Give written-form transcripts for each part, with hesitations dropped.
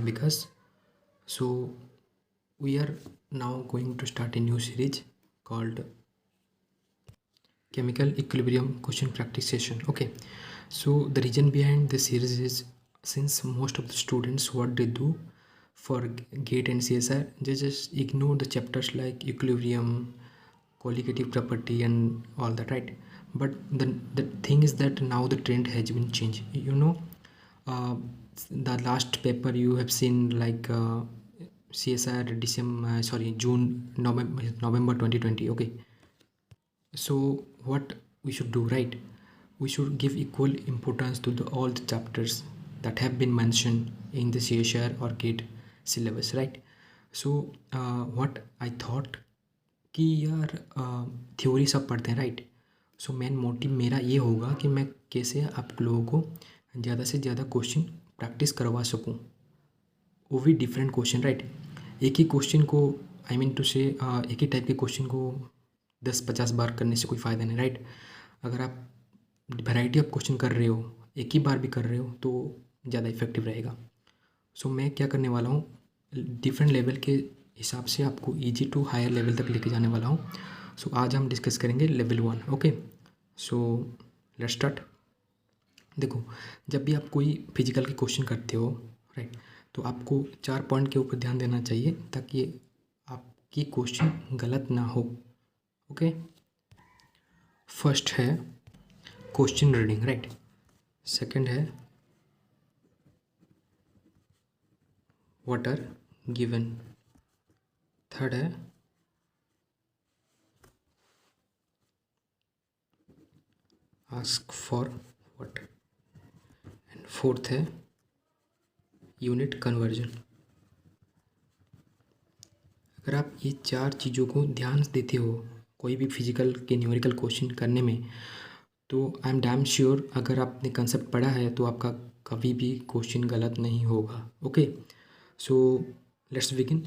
because so we are now going to start a new series called chemical equilibrium question practice session. Okay, so the reason behind this series is since most of the students what they do for GATE and CSR, they just ignore the chapters like equilibrium, colligative property and all that, right? But the thing is that now the trend has been changed, uh, the last paper you have seen like CSR December, sorry, June, November 2020. Okay, so what we should do, right? We should give equal importance to all the chapters that have been mentioned in the CSR or GATE syllabus, right? So what I thought कि यार theory सब पढ़ते हैं, right? So main motive मेरा ये होगा कि मैं कैसे आप लोगों को ज़्यादा से ज़्यादा क्वेश्चन प्रैक्टिस करवा सकूं, वो भी डिफरेंट क्वेश्चन, राइट? एक ही क्वेश्चन को आई मीन टू से एक ही टाइप के क्वेश्चन को 10-50 बार करने से कोई फ़ायदा नहीं, राइट? अगर आप वैरायटी ऑफ क्वेश्चन कर रहे हो, एक ही बार भी कर रहे हो तो ज़्यादा इफेक्टिव रहेगा। सो मैं क्या करने वाला हूँ, डिफरेंट लेवल के हिसाब से आपको ईजी टू हायर लेवल तक लेके जाने वाला हूँ। सो आज हम डिस्कस करेंगे level 1। Okay, so let's start. देखो, जब भी आप कोई फिजिकल के क्वेश्चन करते हो, राइट, तो आपको 4 पॉइंट के ऊपर ध्यान देना चाहिए ताकि आपकी क्वेश्चन गलत ना हो। ओके, फर्स्ट है क्वेश्चन रीडिंग, राइट? सेकंड है व्हाट आर गिवन। थर्ड है ask for what. And fourth है यूनिट कन्वर्जन। अगर आप ये 4 चीज़ों को ध्यान से देते हो कोई भी फिजिकल के न्यूमेरिकल क्वेश्चन करने में, तो आई एम डैम श्योर अगर आपने कंसेप्ट पढ़ा है तो आपका कभी भी क्वेश्चन गलत नहीं होगा। Okay, so let's begin.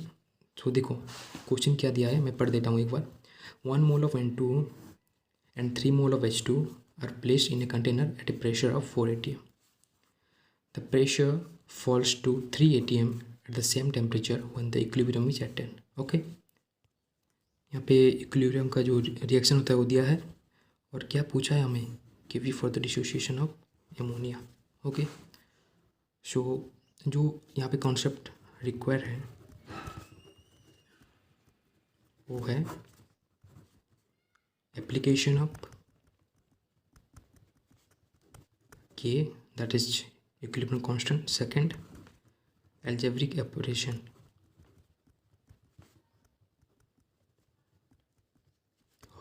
तो देखो क्वेश्चन क्या दिया है, मैं पढ़ देता हूँ एक बार। 1 mole of N2 and 3 mole of H2 are placed in a container at a pressure of 4 atm. The pressure falls to 3 atm at the same temperature when the equilibrium is at 10. Okay, यहाँ पे equilibrium का जो reaction होता है वो दिया है और क्या पूछा है हमें कि we for the dissociation of ammonia. Okay, so जो यहाँ पे कॉन्सेप्ट रिक्वायर है वो है application of K, that is equilibrium constant. Second, algebraic operation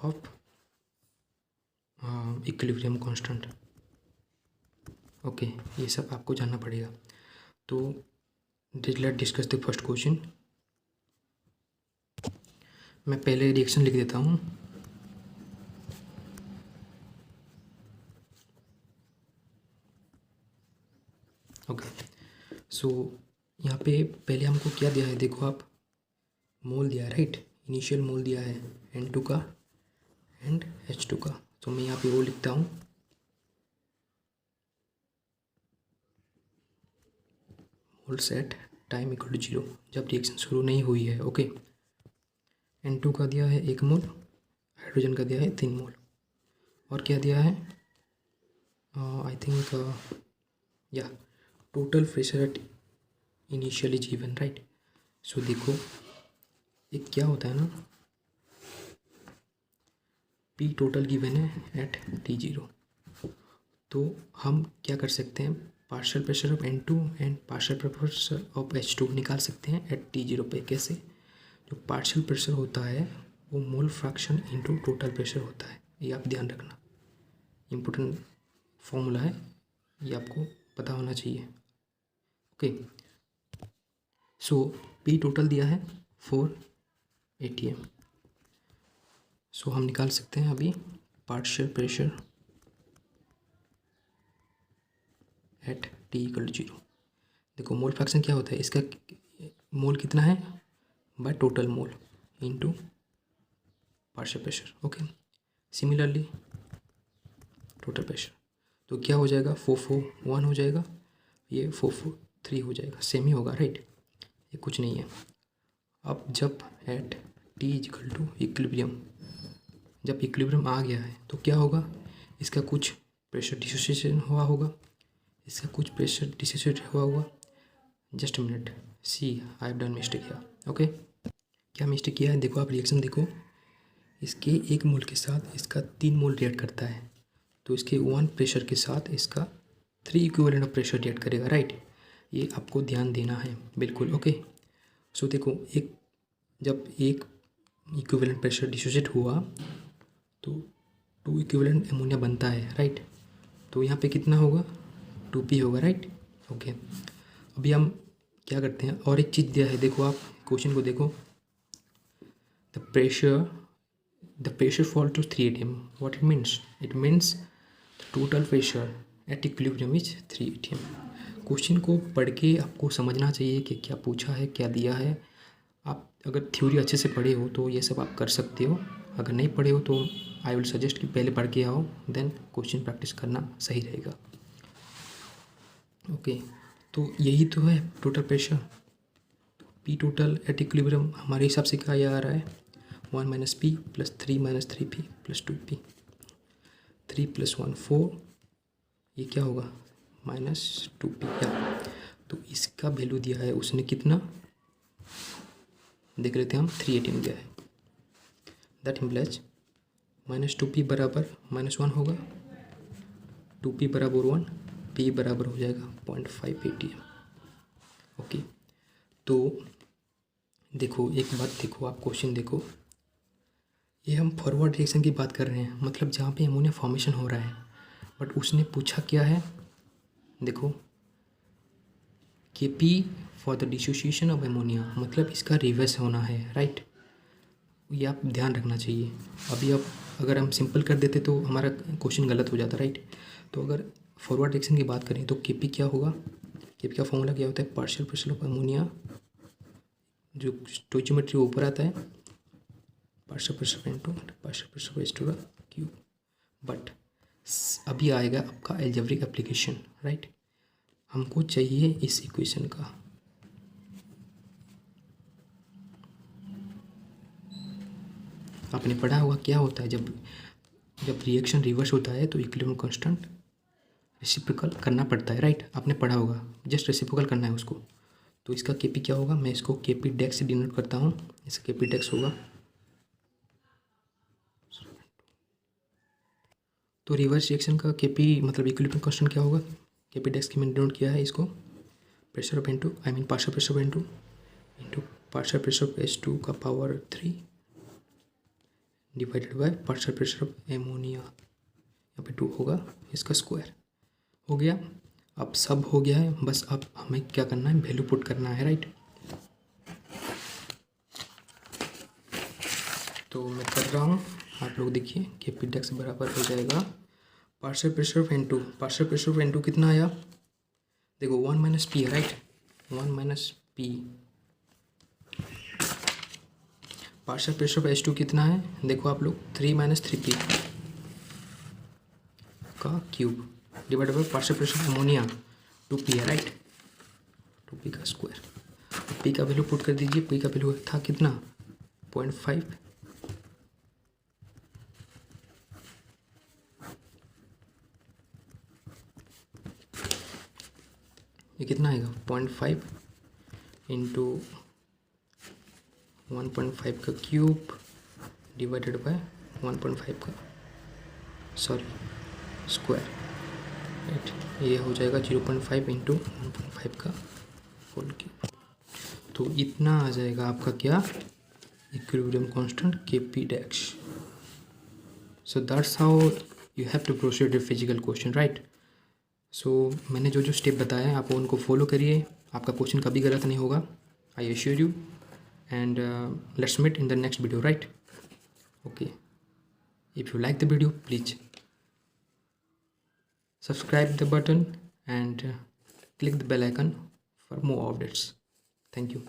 of equilibrium constant. Okay, ये सब आपको जानना पड़ेगा। तो let discuss the first question. मैं पहले रिएक्शन लिख देता हूँ। ओके, सो यहाँ पे पहले हमको क्या दिया है, देखो आप, मोल दिया है, राइट? इनिशियल मोल दिया है N2 का एंड H2 का। तो मैं यहाँ पे वो लिखता हूँ, moles at time equal to 0, जब रिएक्शन शुरू नहीं हुई है। ओके, N2 का दिया है 1 मोल, हाइड्रोजन का दिया है 3 मोल, और क्या दिया है, आई थिंक या total pressure at initially given, right? So देखो एक क्या होता है ना, P टोटल गिवन है एट T0, तो हम क्या कर सकते हैं, partial pressure of N2 and partial pressure of H2 निकाल सकते हैं एट T0 पे। कैसे? जो पार्शियल प्रेशर होता है वो mole fraction into total pressure होता है, ये आप ध्यान रखना, इम्पोर्टेंट फॉर्मूला है, ये आपको पता होना चाहिए। ओके, सो P टोटल दिया है 4 atm, सो हम निकाल सकते हैं अभी partial pressure at T equal to 0। देखो मोल फ्रैक्शन क्या होता है, इसका मोल कितना है by total mole into partial pressure. Okay, similarly total pressure तो क्या हो जाएगा, 441 हो जाएगा, ये 44 3 हो जाएगा, सेम ही होगा राइट, ये कुछ नहीं है। अब जब एट टी इजिकल टू इक्विलिब्रियम, जब इक्विलिब्रियम आ गया है तो क्या होगा, इसका कुछ प्रेशर डिसोसिएशन हुआ होगा, इसका कुछ प्रेशर डिसोसिएट हुआ होगा। Just minute, see I have done mistake here. Okay, क्या मिस्टेक किया है, देखो आप रिएक्शन देखो, इसके 1 मोल के साथ इसका 3 मोल रिएक्ट करता है, तो इसके 1 प्रेशर के साथ इसका 3 इक्विवेलेंट ऑफ प्रेशर रिएक्ट करेगा राइट, ये आपको ध्यान देना है बिल्कुल। ओके, सो देखो जब एक इक्विवेलेंट प्रेशर डिसोसिएट हुआ तो 2 इक्विवेलेंट अमोनिया बनता है राइट, तो यहाँ पे कितना होगा, 2p होगा राइट। ओके, अभी हम क्या करते हैं, और एक चीज़ दिया है, देखो आप क्वेश्चन को देखो, the pressure fall to 3 atm, what it means, it means the total pressure at equilibrium is 3 atm। Question को पढ़ के आपको समझना चाहिए कि क्या पूछा है, क्या दिया है। आप अगर थ्योरी अच्छे से पढ़े हो तो ये सब आप कर सकते हो, अगर नहीं पढ़े हो तो आई विल सजेस्ट कि पहले पढ़ के आओ, देन क्वेश्चन प्रैक्टिस करना सही रहेगा। ओके, तो यही तो है total pressure, P total at equilibrium हमारे हिसाब से क्या आ रहा है, 1 minus P plus 3 minus 3p plus 2p, 3 plus 1 4, ये क्या होगा माइनस 2p क्या, तो इसका वैल्यू दिया है उसने कितना, देख लेते हैं हम, 318 दिया है, दैट इम्प्लाइज माइनस 2p बराबर -1 होगा, 2p बराबर 1, p बराबर हो जाएगा 0.5 atm। ओके, तो देखो एक बात देखो, आप क्वेश्चन देखो, ये हम फॉरवर्ड रिएक्शन की बात कर रहे हैं, मतलब जहाँ पे अमोनिया फॉर्मेशन हो रहा है, बट उसने पूछा क्या है, देखो Kp for the dissociation of ammonia, मतलब इसका रिवर्स होना है राइट, ये आप ध्यान रखना चाहिए। अभी आप अगर हम सिंपल कर देते तो हमारा क्वेश्चन गलत हो जाता राइट, तो अगर फॉरवर्ड रिएक्शन की बात करें तो Kp क्या होगा, Kp का फॉर्मूला क्या होता है, पार्शियल प्रेशर ऑफ अमोनिया, जो स्टोइचियोमेट्री ऊपर आता है, partial pressure into partial pressure raise to the cube. But अभी आएगा आपका अलजेब्रिक एप्लीकेशन राइट, हमको चाहिए इस इक्वेशन का, आपने पढ़ा होगा क्या होता है, जब रिएक्शन रिवर्स होता है तो इक्विलिब्रियम कांस्टेंट रेसिप्रोकल करना पड़ता है राइट, आपने पढ़ा होगा, जस्ट रेसिप्रोकल करना है उसको। तो इसका Kp क्या होगा, मैं इसको Kp डेक्स से डिनोट करता हूँ, इसका Kp डेक्स होगा, तो रिवर्स रिएक्शन का Kp मतलब इक्विलिब्रियम कांस्टेंट क्या होगा, Kp डेक्स की मैंने डिनोट किया है इसको, pressure of N2 I mean partial pressure of N2 into partial pressure of H2 का power 3 divided by partial pressure of ammonia, यहाँ पे 2 होगा, इसका स्क्वायर हो गया। अब सब हो गया है, बस अब हमें क्या करना है, वैल्यू पुट करना है राइट, तो मैं कर रहा हूँ, आप लोग देखिए Kp डेक्स बराबर हो जाएगा partial pressure of N2, partial pressure of N2 कितना आया, देखो 1 माइनस पी है right, 1 minus P, partial pressure of H2 कितना है, देखो आप लोग 3 माइनस 3p का cube divide by partial pressure of ammonia 2p है राइट, 2p का स्क्वायर, p का वैल्यू पुट कर दीजिए, p का वैल्यू था कितना 0.5, ये कितना आएगा 0.5 इंटू 1.5 का क्यूब डिवाइडेड बाय 1.5 का स्क्वायर राइट, ये हो जाएगा 0.5 इंटू 1.5 का होल क्यूब, तो इतना आ जाएगा आपका क्या, इक्विलिब्रियम कांस्टेंट Kp डेक्स। So that's how you have to proceed with physical question right. So मैंने जो स्टेप बताया आप उनको फॉलो करिए, आपका क्वेश्चन कभी गलत नहीं होगा, I assure you, and let's meet in the next video right, okay, if you like the video please subscribe the button and click the bell icon for more updates, thank you।